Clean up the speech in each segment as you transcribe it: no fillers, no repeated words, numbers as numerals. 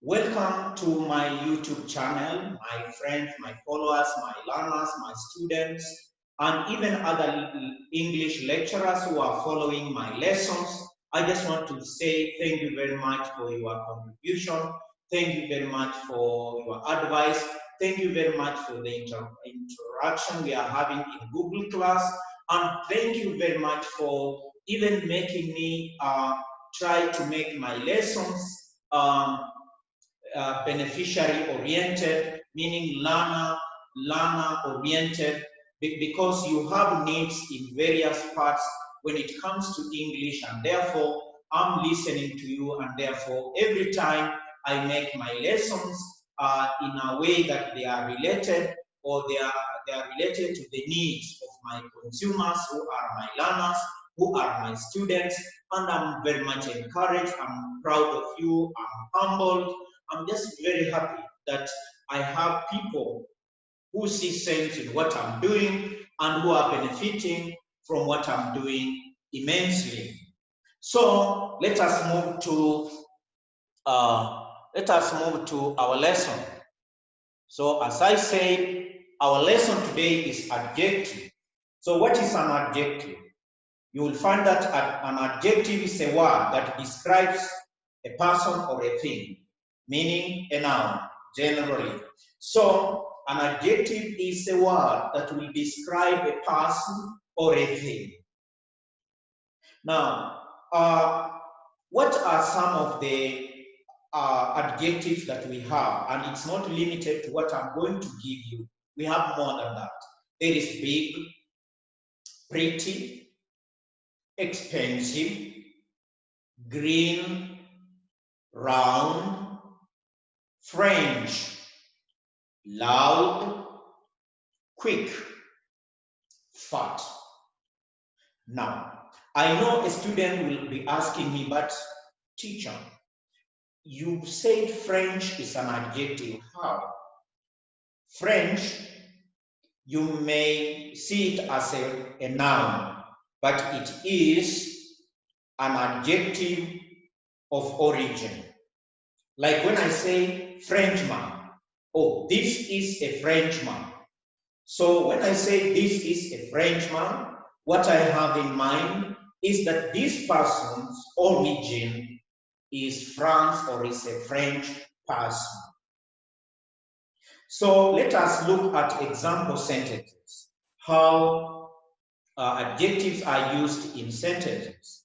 Welcome to my YouTube channel, my friends, my followers, my learners, my students, and even other English lecturers who are following my lessons. I just want to say thank you very much for your contribution. Thank you very much for your advice. Thank you very much for the interaction we are having in Google Class. And thank you very much for even making me try to make my lessons beneficiary oriented, meaning learner oriented, because you have needs in various parts when it comes to English, and therefore I'm listening to you, and therefore every time I make my lessons in a way that they are related, or they are related to the needs of my consumers, who are my learners, who are my students, and I'm very much encouraged. I'm proud of you. I'm humbled. I'm just very happy that I have people who see sense in what I'm doing and who are benefiting from what I'm doing immensely. So let us move to our lesson. So as I said, our lesson today is adjective. So what is an adjective? You will find that an adjective is a word that describes a person or a thing, meaning a noun, generally. So an adjective is a word that will describe a person or a thing. Now, what are some of the adjectives that we have? And it's not limited to what I'm going to give you. We have more than that. There is big, pretty, expensive, green, round, French, loud, quick, fat. Now, I know a student will be asking me, but teacher, you said French is an adjective. How? French, you may see it as a noun, but it is an adjective of origin. Like when I say Frenchman, oh, this is a Frenchman. So when I say this is a Frenchman, what I have in mind is that this person's origin is France, or is a French person. So let us look at example sentences, how adjectives are used in sentences.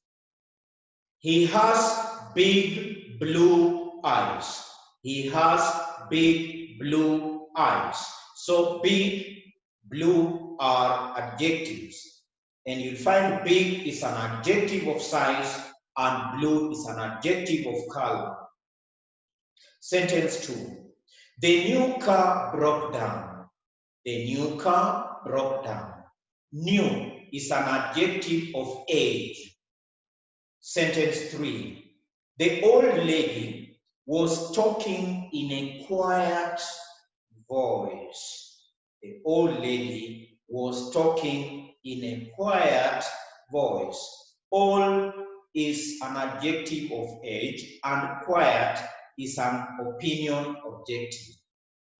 He has big blue eyes. He has big blue eyes. So big, blue are adjectives. And you'll find big is an adjective of size and blue is an adjective of color. Sentence 2. The new car broke down. The new car broke down. New is an adjective of age. Sentence 3. The old lady was talking in a quiet voice. The old lady was talking in a quiet voice. Old is an adjective of age, and quiet is an opinion adjective.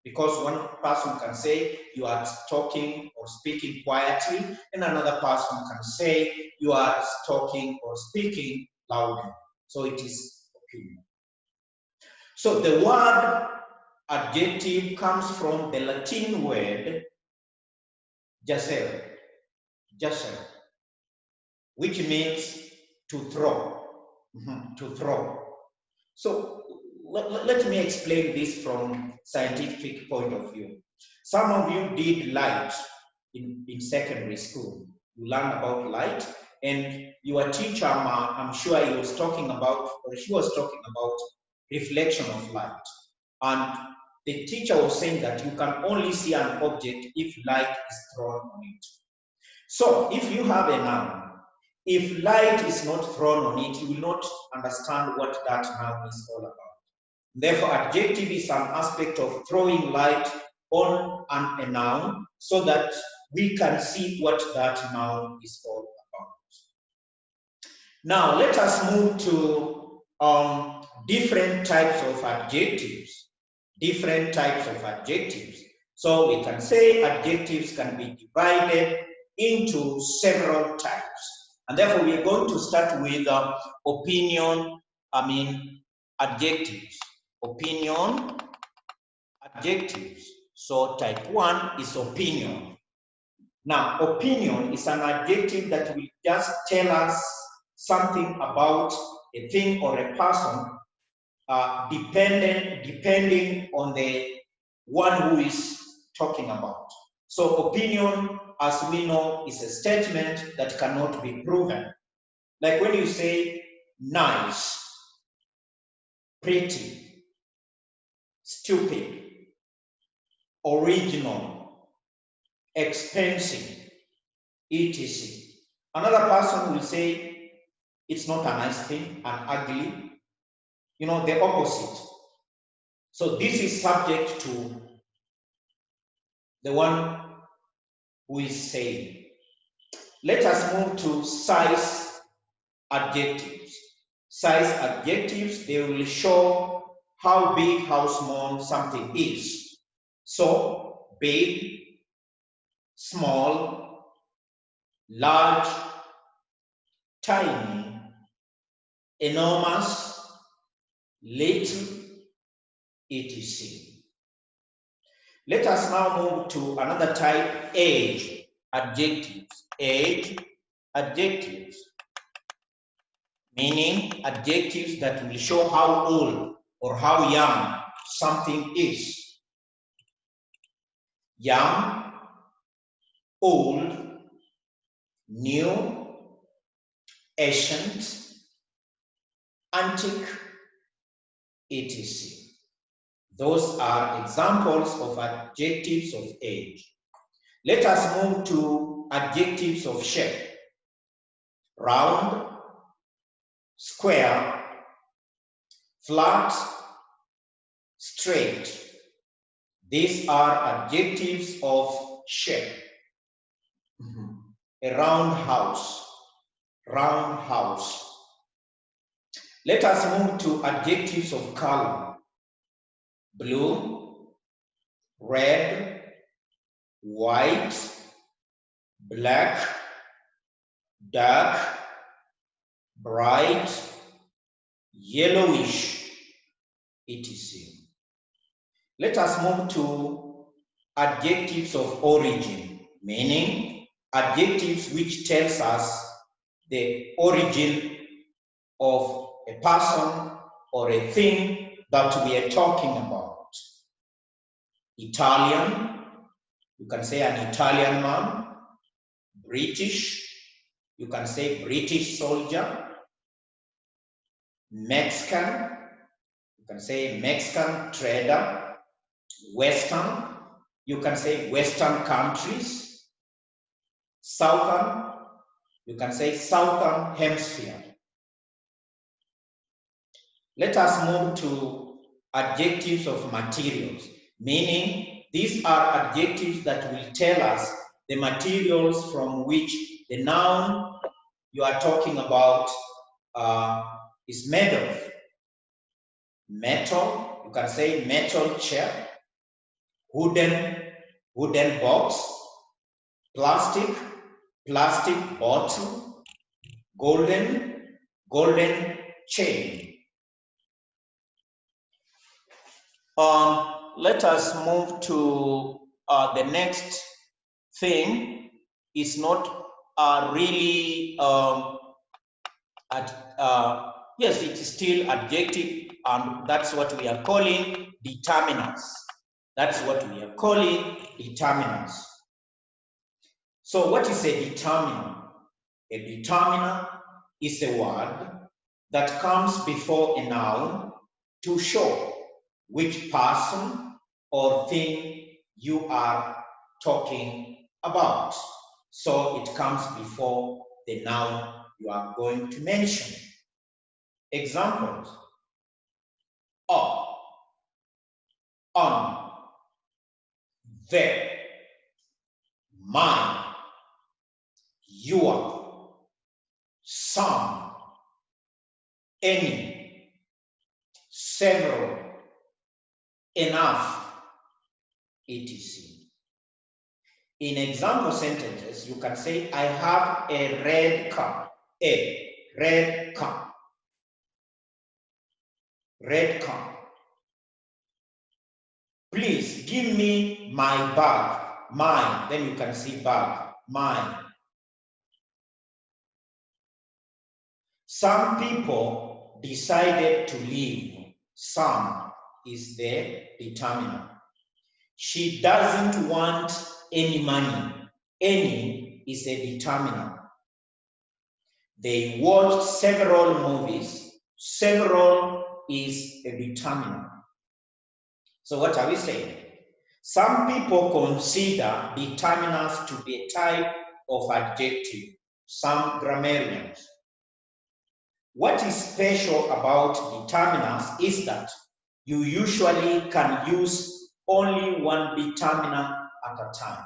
Because one person can say you are talking or speaking quietly, and another person can say you are talking or speaking loudly. So it is opinion. So the word adjective comes from the Latin word jacere, which means to throw, to throw. So let me explain this from scientific point of view. Some of you did light in secondary school. You learned about light, and your teacher, I'm sure he was talking about, or she was talking about reflection of light. And the teacher was saying that you can only see an object if light is thrown on it. So if you have a noun, if light is not thrown on it, you will not understand what that noun is all about. Therefore, adjective is an aspect of throwing light on a noun so that we can see what that noun is all about. Now, let us move to different types of adjectives. Different types of adjectives. So we can say adjectives can be divided into several types. And therefore, we are going to start with adjectives. Opinion, adjectives. So type 1 is opinion. Now, opinion is an adjective that will just tell us something about a thing or a person, depending on the one who is talking about. So opinion, as we know, is a statement that cannot be proven. Like when you say nice, pretty, stupid, original, expensive, etc. Another person will say it's not a nice thing, an ugly, the opposite. So this is subject to the one who is saying. Let us move to size adjectives. Size adjectives, they will show how big, how small something is. So, big, small, large, tiny, enormous, little, etc. Let us now move to another type, age adjectives. Age adjectives, meaning adjectives that will show how old or how young something is. Young, old, new, ancient, antique, etc. Those are examples of adjectives of age. Let us move to adjectives of shape. Round, square, flat, straight. These are adjectives of shape. A round house, round house. Let us move to adjectives of color. Blue, red, white, black, dark, bright, yellowish, etc. Let us move to adjectives of origin, meaning adjectives which tells us the origin of a person or a thing that we are talking about. Italian, you can say an Italian man. British, you can say British soldier. Mexican, you can say Mexican trader. Western, you can say Western countries. Southern, you can say Southern hemisphere. Let us move to adjectives of materials, meaning these are adjectives that will tell us the materials from which the noun you are talking about is made of. Metal, you can say metal chair. Wooden box. Plastic bottle. Golden chain. Let us move to the next thing. Is not really yes, it is still adjective, and that's what we are calling determinants. That's what we are calling determinants. So what is a determinant? A determinant is a word that comes before a noun to show which person or thing you are talking about. So it comes before the noun you are going to mention. Examples: of, on, their, mine, your, some, any, several, enough, etc. In example sentences, you can say, I have a red car. A red car. Red car. Please give me my bag. Mine. Then you can see bag. Mine. Some people decided to leave. Some is the determinant. She doesn't want any money. Any is a determinant. They watched several movies. Several is a determinant. So what are we saying? Some people consider determinants to be a type of adjective. Some grammarians. What is special about determinants is that you usually can use only one determinant at a time.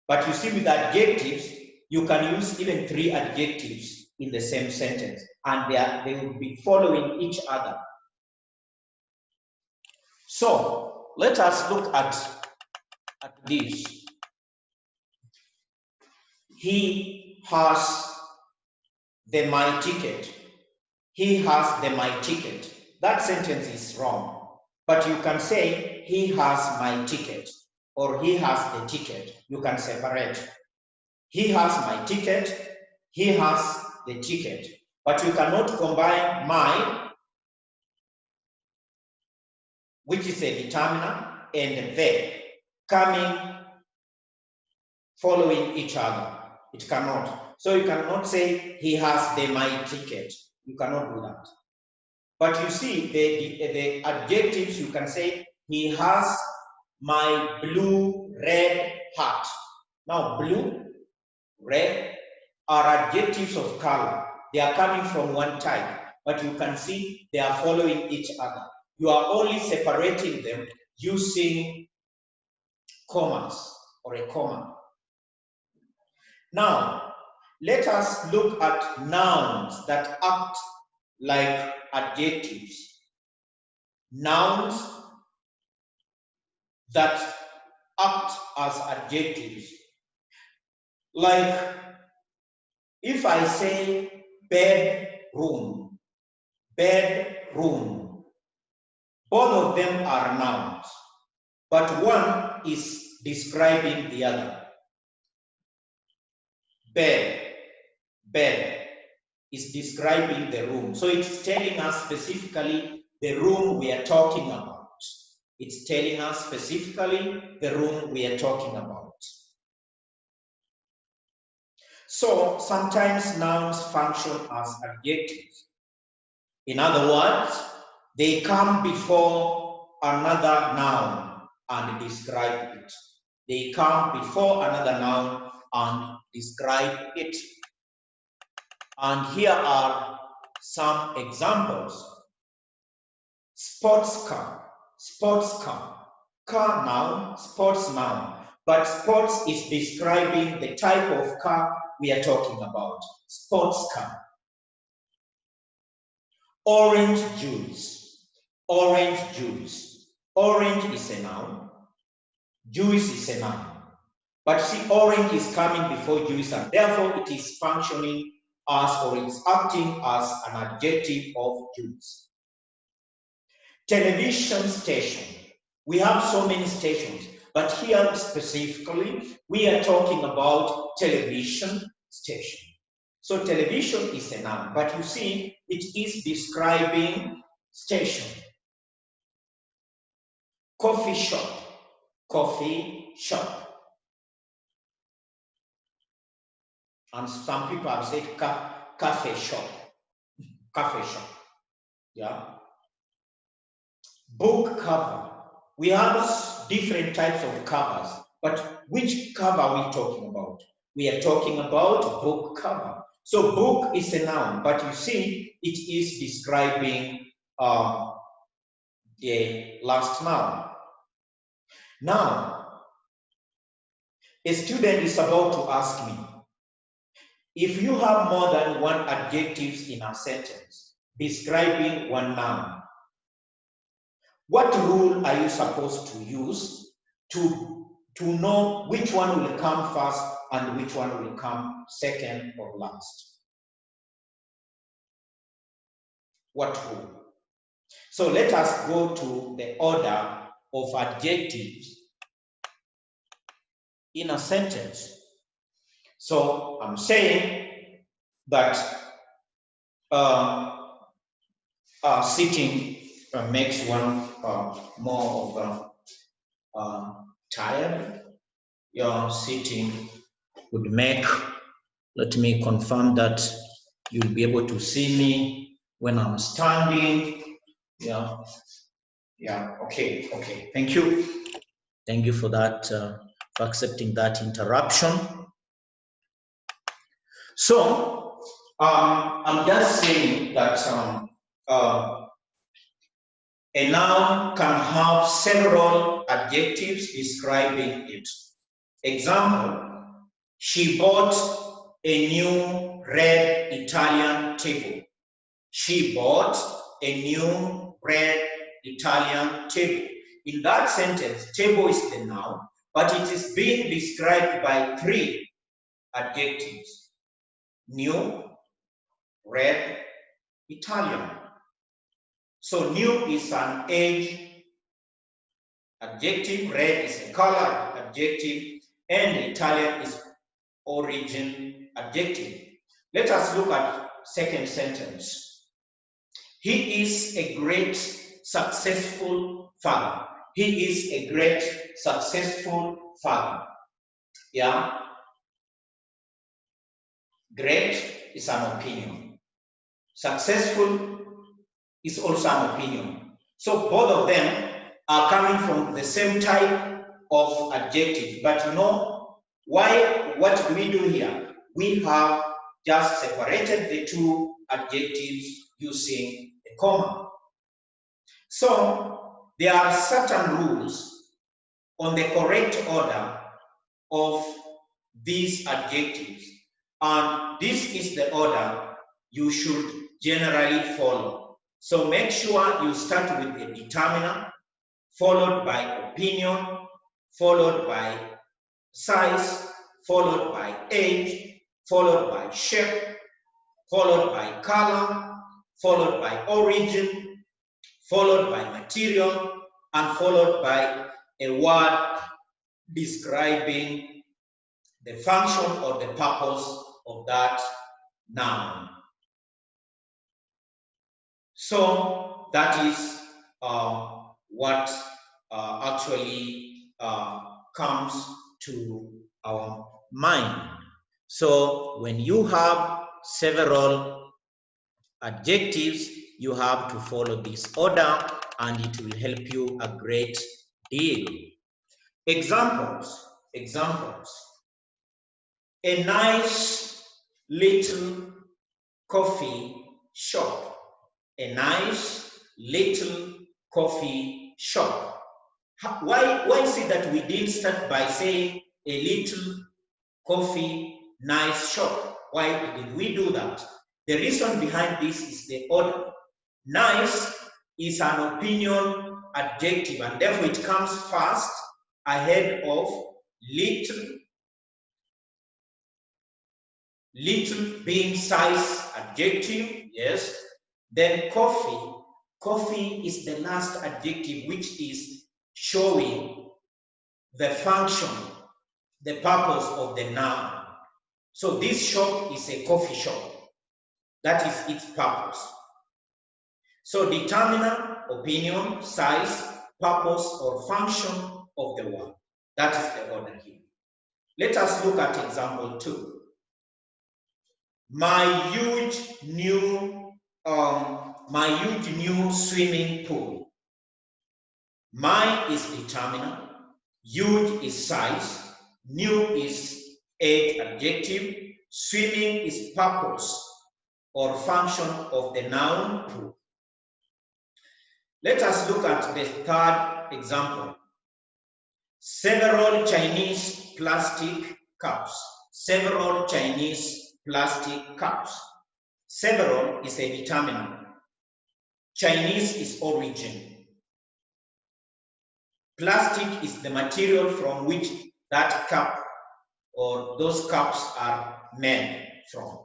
But you see, with adjectives, you can use even 3 adjectives in the same sentence, and they will be following each other. So let us look at this. He has the my ticket. He has the my ticket. That sentence is wrong. But you can say, he has my ticket, or he has the ticket. You can separate. He has my ticket, he has the ticket. But you cannot combine my, which is a determinant, and the, coming, following each other. It cannot. So you cannot say, he has the my ticket. You cannot do that. But you see, the adjectives, you can say, he has my blue, red hat. Now, blue, red are adjectives of color. They are coming from one type, but you can see they are following each other. You are only separating them using commas or a comma. Now, let us look at nouns that act like adjectives. Nouns that act as adjectives. Like if I say bedroom, bedroom, both of them are nouns, but one is describing the other. Bed, bed is describing the room. So it's telling us specifically the room we are talking about. It's telling us specifically the room we are talking about. So sometimes nouns function as adjectives. In other words, they come before another noun and describe it. They come before another noun and describe it. And here are some examples. Sports car, sports car, car noun, sports noun. But sports is describing the type of car we are talking about, sports car. Orange juice, orange juice. Orange is a noun, juice is a noun. But see, orange is coming before juice, and therefore it is functioning as, or it's acting as an adjective of juice. Television station. We have so many stations, but here specifically, we are talking about television station. So television is a noun, but you see, it is describing station. Coffee shop, coffee shop. And some people have said cafe shop, cafe shop, yeah. Book cover. We have different types of covers, but which cover are we talking about? We are talking about book cover. So book is a noun, but you see, it is describing the last noun. Now, a student is about to ask me, if you have more than one adjectives in a sentence describing one noun, What rule are you supposed to use to know which one will come first and which one will come second or last? What rule? So let us go to the order of adjectives in a sentence. So I'm saying that sitting makes one more of tired. Your sitting would make, let me confirm that you'll be able to see me when I'm standing. Yeah, okay, thank you. Thank you for that, for accepting that interruption. So, I'm just saying that a noun can have several adjectives describing it. Example, she bought a new red Italian table. She bought a new red Italian table. In that sentence, table is the noun, but it is being described by three adjectives: new, red, Italian. So new is an age adjective, red is a color adjective, and Italian is origin adjective. Let us look at second sentence. He is a great successful father. He is a great successful father. Yeah. Great is an opinion. Successful is also an opinion. So both of them are coming from the same type of adjective. But you know, what do we do here? We have just separated the two adjectives using a comma. So there are certain rules on the correct order of these adjectives, and this is the order you should generally follow. So make sure you start with the determinant, followed by opinion, followed by size, followed by age, followed by shape, followed by color, followed by origin, followed by material, and followed by a word describing the function or the purpose of that noun. So that is what actually comes to our mind. So when you have several adjectives, you have to follow this order, and it will help you a great deal. Examples. A nice little coffee shop. A nice little coffee shop. Why is it that we didn't start by saying a little coffee nice shop? Why did we do that? The reason behind this is the order. Nice is an opinion adjective, and therefore it comes first ahead of little. Little being size adjective, yes. Then coffee. Coffee is the last adjective, which is showing the function, the purpose of the noun. So this shop is a coffee shop. That is its purpose. So determinant, opinion, size, purpose, or function of the word. That is the order here. Let us look at example 2. My huge new swimming pool. My is determinant, huge is size, new is age adjective, swimming is purpose or function of the noun pool. Let us look at the third example. Several Chinese plastic cups. Several Chinese plastic cups. Several is a determinant. Chinese is origin. Plastic is the material from which that cup or those cups are made from.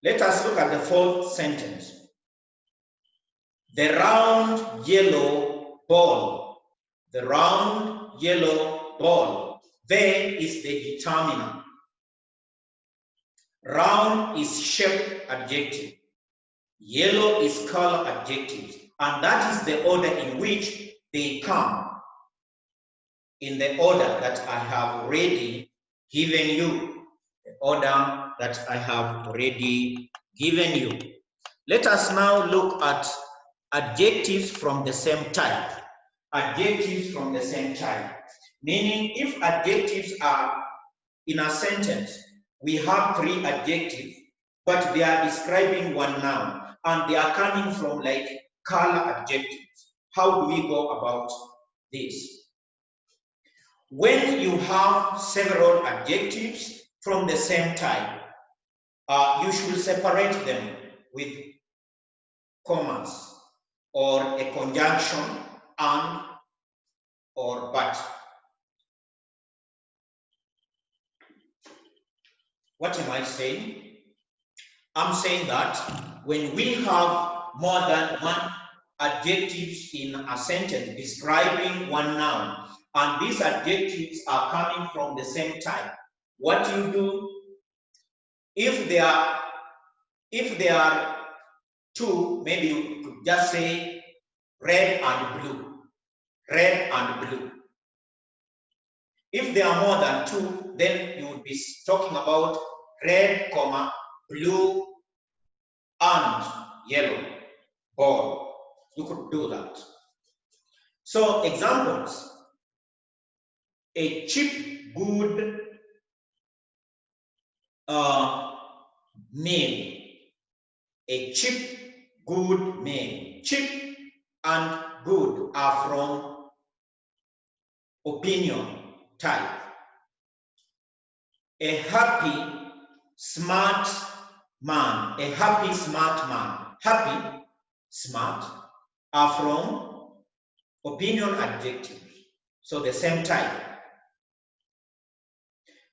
Let us look at the fourth sentence. The round yellow ball. The round yellow ball. There is the determinant. Round is shape adjective. Yellow is color adjective. And that is the order in which they come, in the order that I have already given you. The order that I have already given you. Let us now look at adjectives from the same type. Adjectives from the same type. Meaning, if adjectives are in a sentence, we have 3 adjectives, but they are describing one noun, and they are coming from like color adjectives. How do we go about this? When you have several adjectives from the same type, you should separate them with commas or a conjunction and or but. What am I saying? I'm saying that when we have more than one adjectives in a sentence describing one noun, and these adjectives are coming from the same type, what you do, if there are 2, maybe you could just say red and blue. Red and blue. If there are more than 2, then you would be talking about red, blue, and yellow ball. You could do that. So examples: a cheap, good meal. A cheap, good meal. Cheap and good are from opinion type. A happy, smart man. A happy, smart man. Happy, smart are from opinion adjectives. So the same type.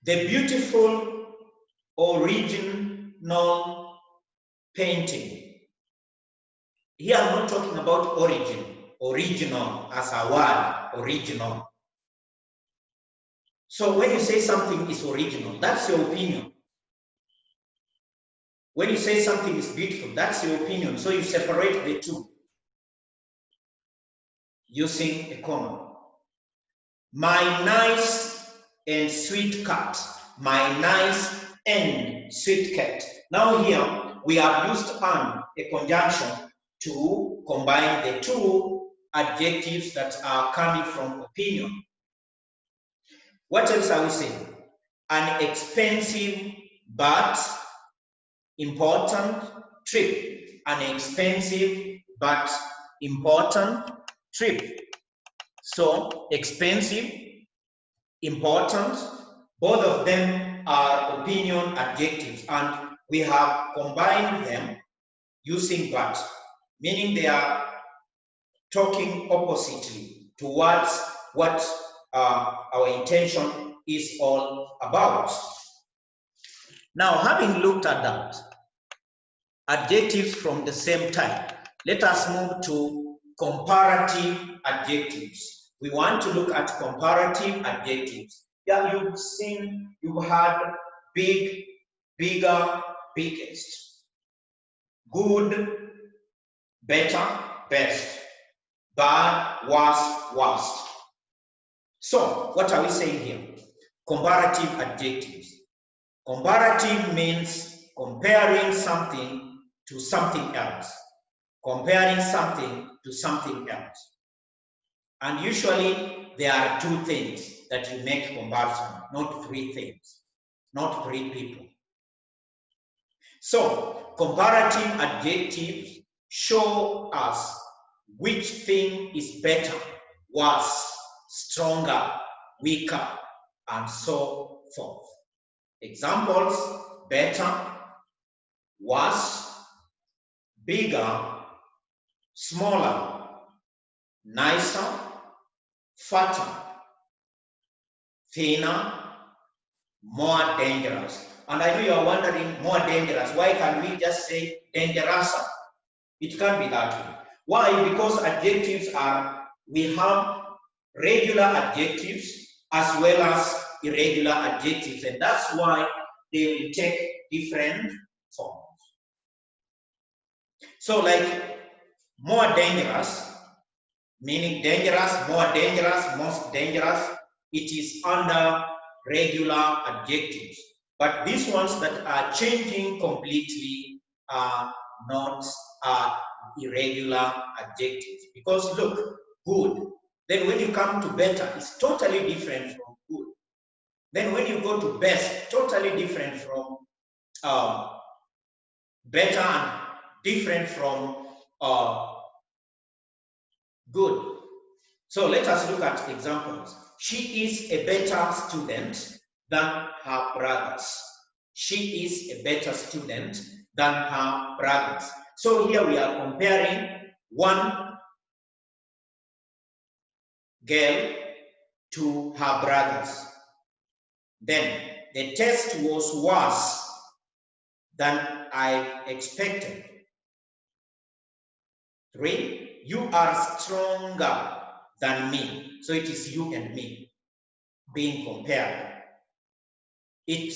The beautiful, original painting. Here I'm not talking about origin. Original as a word. Original. So when you say something is original, that's your opinion. When you say something is beautiful, that's your opinion. So you separate the two using a comma. My nice and sweet cat. My nice and sweet cat. Now here we have used an, a conjunction, to combine the 2 adjectives that are coming from opinion. What else are we saying? An expensive but important trip. An expensive but important trip. So expensive, important, both of them are opinion adjectives, and we have combined them using but, meaning they are talking oppositely towards what our intention is all about. Now, having looked at that, adjectives from the same type, let us move to comparative adjectives. We want to look at comparative adjectives. Yeah, you've seen, you've had big, bigger, biggest, good, better, best, bad, worse, worst. So, what are we saying here? Comparative adjectives. Comparative means comparing something to something else. Comparing something to something else. And usually there are 2 things that you make comparison, not 3 things, not 3 people. So, comparative adjectives show us which thing is better, worse, stronger, weaker, and so forth. Examples: better, worse, bigger, smaller, nicer, fatter, thinner, more dangerous. And I know you are wondering, more dangerous. Why can't we just say dangerous? It can't be that way. Why? Because adjectives are, we have regular adjectives as well as irregular adjectives, and that's why they will take different forms. So like more dangerous, meaning dangerous, more dangerous, most dangerous, it is under regular adjectives. But these ones that are changing completely are not irregular adjectives. Because look, good. Then when you come to better, it's totally different from good. Then when you go to best, totally different from better and different from good. So let us look at examples. She is a better student than her brothers. She is a better student than her brothers. So here we are comparing one girl to her brothers. Then the test was worse than I expected. 3, you are stronger than me. So it is you and me being compared. He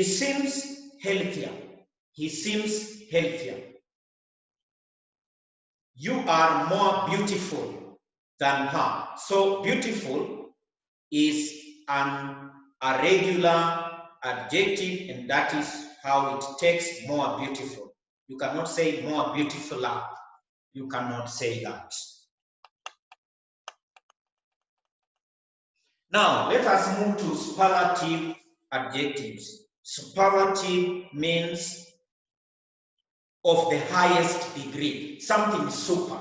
seems healthier. He seems healthier. You are more beautiful than her. So beautiful is a regular adjective, and that is how it takes more beautiful. You cannot say more beautifuler. You cannot say that. Now, let us move to superlative adjectives. Superlative means of the highest degree, something super.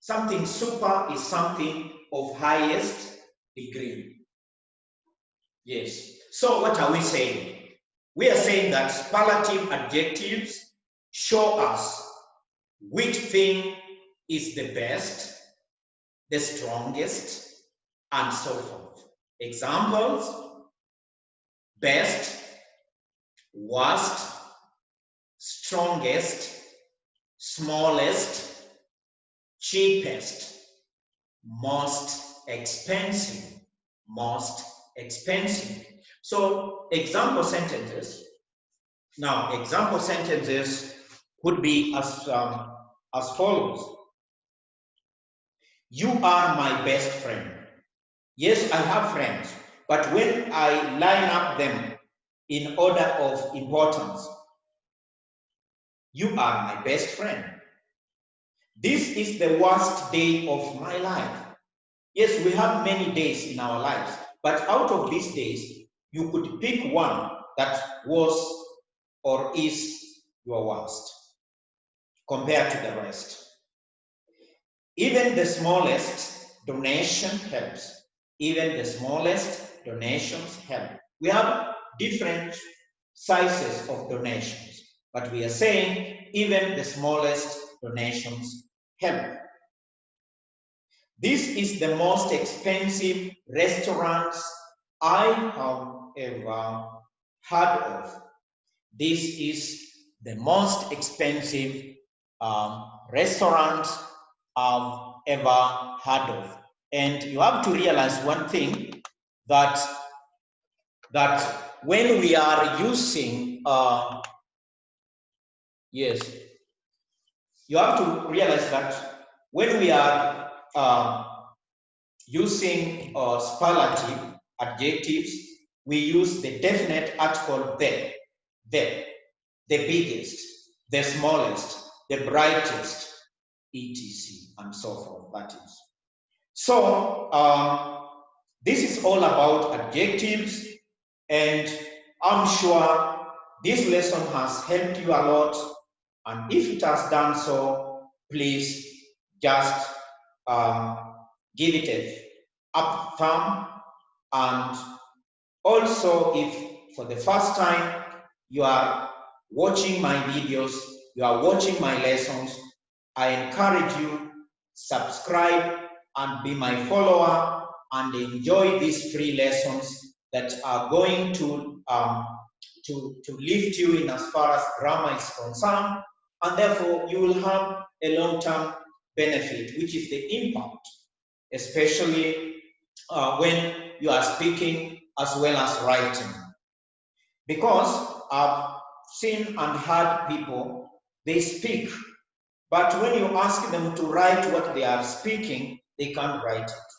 Something super is something of highest degree. Yes. So what are we saying? We are saying that superlative adjectives show us which thing is the best, the strongest, and so forth. Examples: best, worst, strongest, smallest, cheapest, most expensive, most expensive. So example sentences. Now, example sentences would be as follows. You are my best friend. Yes, I have friends, but when I line up them in order of importance, you are my best friend. This is the worst day of my life. Yes, we have many days in our lives, but out of these days, you could pick one that was or is your worst compared to the rest. Even the smallest donation helps. Even the smallest donations help. We have different sizes of donations, but we are saying even the smallest donations help. This is the most expensive restaurants I have ever heard of. This is the most expensive restaurant I've ever heard of. And you have to realize one thing, that when we are using, yes, you have to realize that when we are using superlative adjectives, we use the definite article the, biggest, the smallest, the brightest, etc. and so forth. That is. So this is all about adjectives, and I'm sure this lesson has helped you a lot. And if it has done so, please just give it a up thumb. And also, if for the first time you are watching my videos, you are watching my lessons, I encourage you, subscribe and be my follower and enjoy these free lessons that are going to lift you in as far as grammar is concerned, and therefore you will have a long-term benefit, which is the impact, especially when you are speaking as well as writing. Because I've seen and heard people, they speak, but when you ask them to write what they are speaking, they can't write it.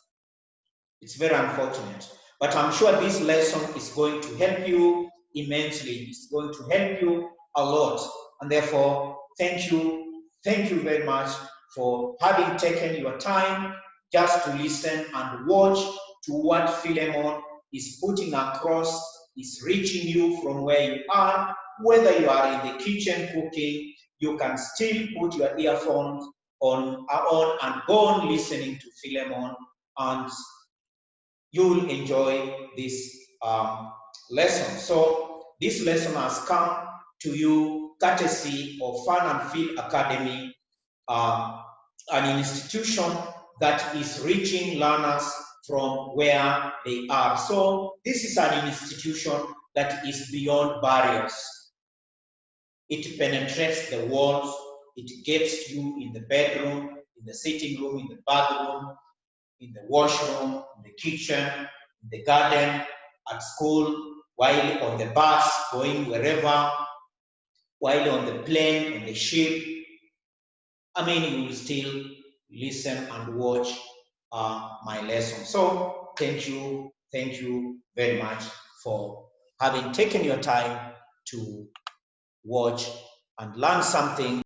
It's very unfortunate. But I'm sure this lesson is going to help you immensely. It's going to help you a lot. And therefore, thank you. Thank you very much for having taken your time just to listen and watch to what Philemon is putting across, is reaching you from where you are. Whether you are in the kitchen cooking, you can still put your earphones on and go on listening to Philemon, and you will enjoy this lesson. So this lesson has come to you courtesy of Fun and Feel Academy, an institution that is reaching learners from where they are. So this is an institution that is beyond barriers. It penetrates the walls. It gets you in the bedroom, in the sitting room, in the bathroom, in the washroom, in the kitchen, in the garden, at school, while on the bus, going wherever, while on the plane, on the ship. I mean, you will still listen and watch my lesson. So thank you very much for having taken your time to watch and learn something